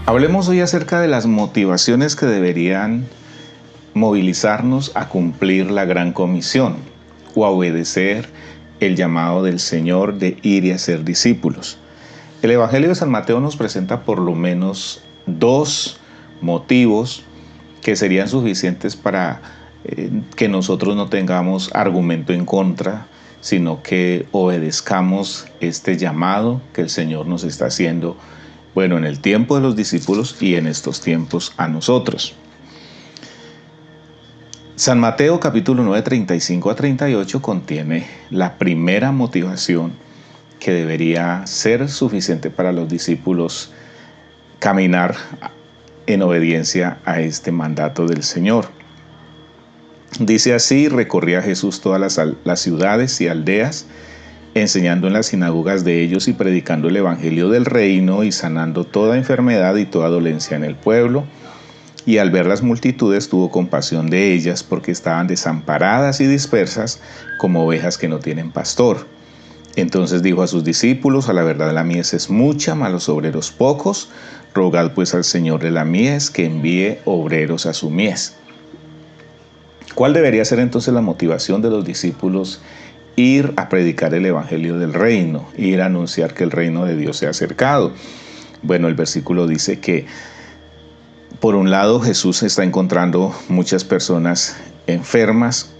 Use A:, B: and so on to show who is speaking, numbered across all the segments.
A: Hablemos hoy acerca de las motivaciones que deberían movilizarnos a cumplir la gran comisión o a obedecer el llamado del Señor de ir y hacer discípulos. El Evangelio de San Mateo nos presenta por lo menos dos motivos que serían suficientes para que nosotros no tengamos argumento en contra, sino que obedezcamos este llamado que el Señor nos está haciendo, bueno, en el tiempo de los discípulos y en estos tiempos a nosotros. San Mateo capítulo 9, 35 a 38 contiene la primera motivación que debería ser suficiente para los discípulos caminar en obediencia a este mandato del Señor. Dice así: recorría Jesús todas las ciudades y aldeas, enseñando en las sinagogas de ellos y predicando el evangelio del reino y sanando toda enfermedad y toda dolencia en el pueblo. Y al ver las multitudes tuvo compasión de ellas, porque estaban desamparadas y dispersas como ovejas que no tienen pastor. Entonces dijo a sus discípulos: a la verdad la mies es mucha, mas los obreros pocos. Rogad pues al Señor de la mies que envíe obreros a su mies. ¿Cuál debería ser entonces la motivación de los discípulos? Ir a predicar el evangelio del reino, ir a anunciar que el reino de Dios se ha acercado. Bueno, el versículo dice que por un lado Jesús está encontrando muchas personas enfermas,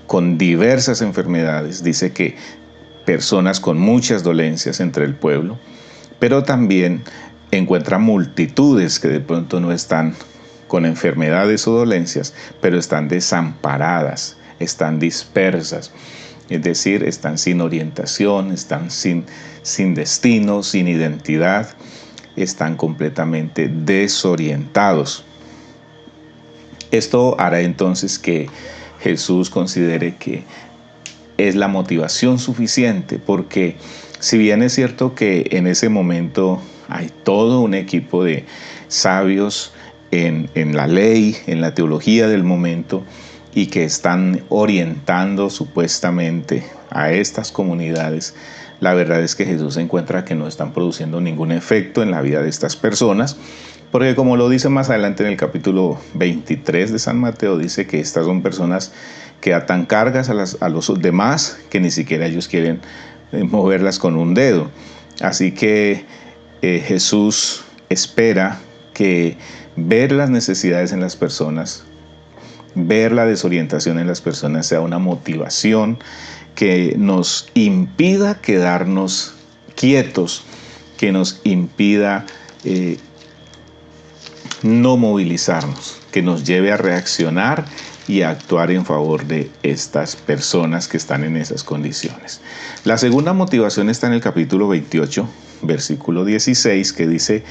A: con diversas enfermedades. Dice que personas con muchas dolencias entre el pueblo, pero también encuentra multitudes que de pronto no están con enfermedades o dolencias, pero están desamparadas, están dispersas. Es decir, están sin orientación, están sin destino, sin identidad, están completamente desorientados. Esto hará entonces que Jesús considere que es la motivación suficiente, porque si bien es cierto que en ese momento hay todo un equipo de sabios en la ley, en la teología del momento, y que están orientando supuestamente a estas comunidades, la verdad es que Jesús encuentra que no están produciendo ningún efecto en la vida de estas personas, porque como lo dice más adelante en el capítulo 23 de San Mateo, dice que estas son personas que atan cargas a los demás, que ni siquiera ellos quieren moverlas con un dedo. Así que Jesús espera que ver las necesidades en las personas, ver la desorientación en las personas sea una motivación que nos impida quedarnos quietos, que nos impida no movilizarnos, que nos lleve a reaccionar y a actuar en favor de estas personas que están en esas condiciones. La segunda motivación está en el capítulo 28, versículo 16, que dice: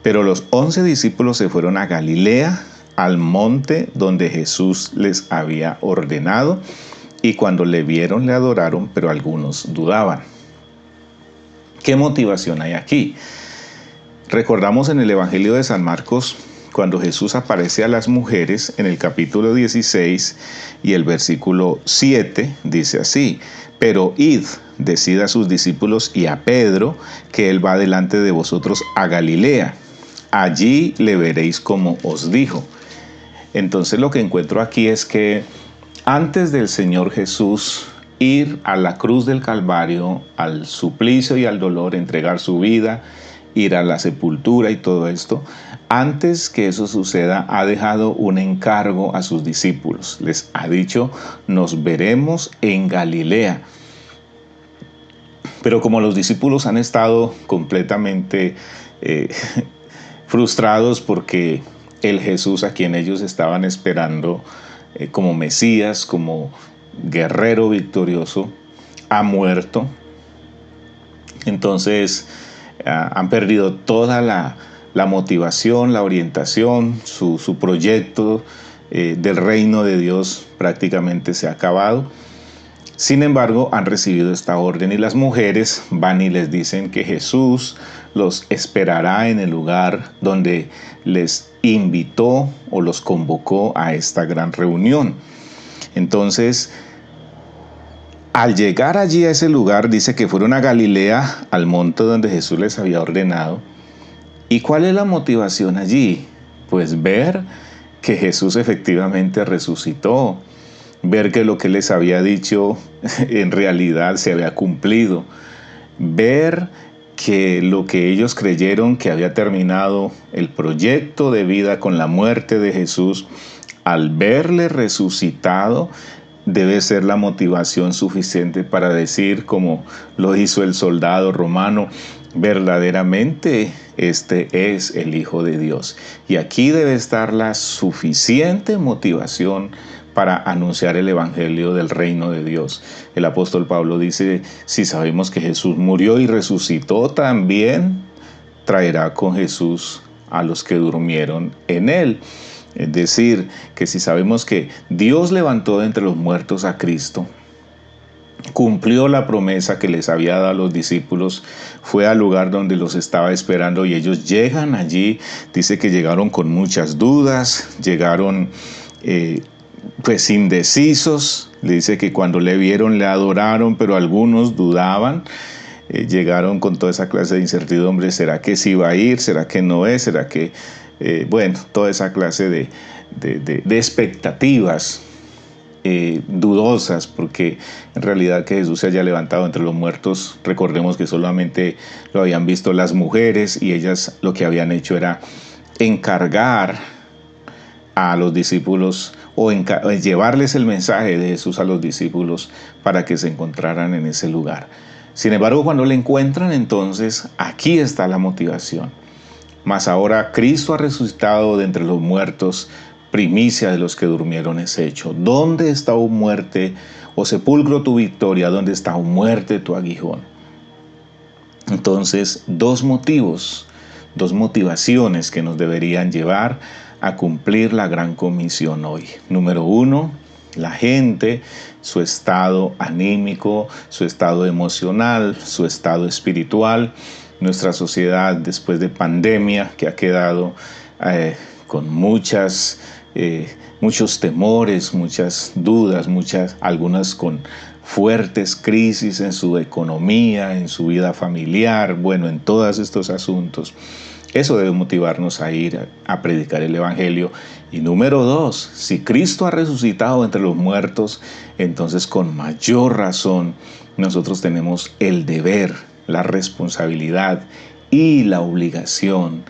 A: pero los 11 discípulos se fueron a Galilea, al monte donde Jesús les había ordenado, y cuando le vieron le adoraron, pero algunos dudaban. ¿Qué motivación hay aquí? Recordamos en el Evangelio de San Marcos, cuando Jesús aparece a las mujeres en el capítulo 16 y el versículo 7, dice así: pero id, decid a sus discípulos y a Pedro que él va delante de vosotros a Galilea. Allí le veréis como os dijo. Entonces lo que encuentro aquí es que antes del Señor Jesús ir a la cruz del Calvario, al suplicio y al dolor, entregar su vida, ir a la sepultura y todo esto, antes que eso suceda, ha dejado un encargo a sus discípulos. Les ha dicho: nos veremos en Galilea. Pero como los discípulos han estado completamente frustrados porque el Jesús a quien ellos estaban esperando como Mesías, como guerrero victorioso, ha muerto, entonces han perdido toda la motivación, la orientación, su proyecto del reino de Dios prácticamente se ha acabado. Sin embargo, han recibido esta orden y las mujeres van y les dicen que Jesús los esperará en el lugar donde les invitó o los convocó a esta gran reunión. Entonces, al llegar allí a ese lugar, dice que fueron a Galilea, al monte donde Jesús les había ordenado, ¿Y cuál es la motivación allí? Pues ver que Jesús efectivamente resucitó, ver que lo que les había dicho en realidad se había cumplido, ver que lo que ellos creyeron que había terminado el proyecto de vida con la muerte de Jesús, al verle resucitado, debe ser la motivación suficiente para decir, como lo hizo el soldado romano, verdaderamente este es el Hijo de Dios. Y aquí debe estar la suficiente motivación para anunciar el Evangelio del reino de Dios. El apóstol Pablo dice, si sabemos que Jesús murió y resucitó, también traerá con Jesús a los que durmieron en él. Es decir, que si sabemos que Dios levantó de entre los muertos a Cristo, cumplió la promesa que les había dado a los discípulos, fue al lugar donde los estaba esperando y ellos llegan allí, dice que llegaron con muchas dudas, llegaron pues indecisos, le dice que cuando le vieron le adoraron, pero algunos dudaban. Llegaron con toda esa clase de incertidumbre, ¿será que sí va a ir? ¿Será que no es? ¿Será que...? Bueno, toda esa clase de expectativas dudosas, porque en realidad que Jesús se haya levantado entre los muertos, recordemos que solamente lo habían visto las mujeres y ellas lo que habían hecho era encargar a los discípulos o llevarles el mensaje de Jesús a los discípulos para que se encontraran en ese lugar. Sin embargo, cuando le encuentran, entonces aquí está la motivación. Mas ahora Cristo ha resucitado de entre los muertos, primicia de los que durmieron es hecho. ¿Dónde está, oh muerte, oh sepulcro, tu victoria? ¿Dónde está, oh muerte, tu aguijón? Entonces, dos motivaciones que nos deberían llevar a cumplir la gran comisión hoy. Número uno, la gente, su estado anímico, su estado emocional, su estado espiritual. Nuestra sociedad después de pandemia que ha quedado con muchos temores, muchas dudas, algunas con fuertes crisis en su economía, en su vida familiar, bueno, en todos estos asuntos. Eso debe motivarnos a ir a predicar el Evangelio. Y número dos, si Cristo ha resucitado entre los muertos, entonces con mayor razón nosotros tenemos el deber, la responsabilidad y la obligación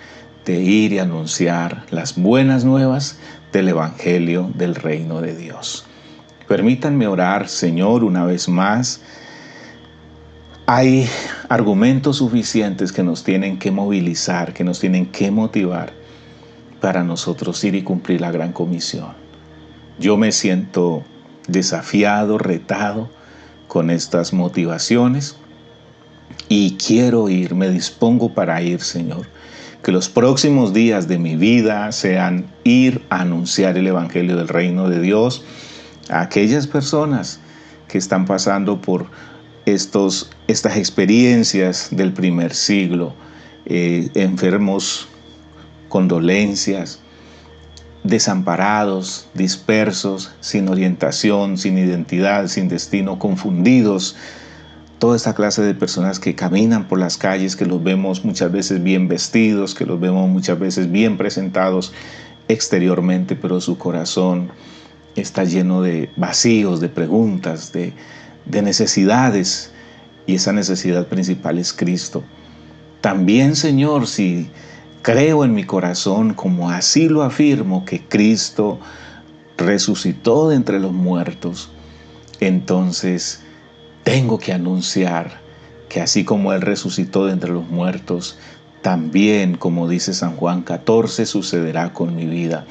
A: de ir y anunciar las buenas nuevas del Evangelio del reino de Dios. Permítanme orar, Señor, una vez más. Hay argumentos suficientes que nos tienen que movilizar, que nos tienen que motivar para nosotros ir y cumplir la gran comisión. Yo me siento desafiado, retado con estas motivaciones y quiero ir, me dispongo para ir, Señor. Que los próximos días de mi vida sean ir a anunciar el Evangelio del reino de Dios a aquellas personas que están pasando por estas experiencias del primer siglo, enfermos con dolencias, desamparados, dispersos, sin orientación, sin identidad, sin destino, confundidos. Toda esta clase de personas que caminan por las calles, que los vemos muchas veces bien vestidos, que los vemos muchas veces bien presentados exteriormente, pero su corazón está lleno de vacíos, de preguntas, de necesidades, y esa necesidad principal es Cristo. También, Señor, si creo en mi corazón, como así lo afirmo, que Cristo resucitó de entre los muertos, entonces tengo que anunciar que así como Él resucitó de entre los muertos, también, como dice San Juan 14, sucederá con mi vida.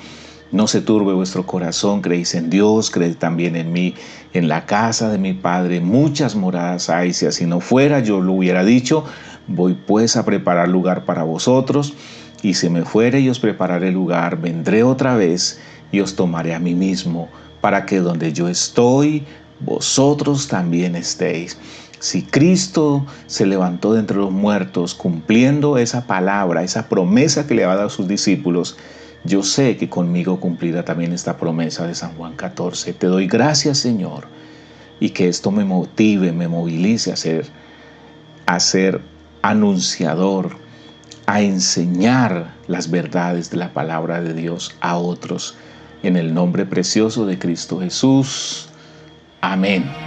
A: No se turbe vuestro corazón, creéis en Dios, creed también en mí. En la casa de mi Padre muchas moradas hay, si así no fuera yo lo hubiera dicho. Voy pues a preparar lugar para vosotros, y si me fuere y os prepararé lugar, vendré otra vez y os tomaré a mí mismo, para que donde yo estoy, vosotros también estéis. Si Cristo se levantó de entre los muertos, cumpliendo esa palabra, esa promesa que le ha dado a sus discípulos, yo sé que conmigo cumplirá también esta promesa de San Juan 14. Te doy gracias, Señor, y que esto me motive, me movilice a ser anunciador, a enseñar las verdades de la palabra de Dios a otros. En el nombre precioso de Cristo Jesús. Amén.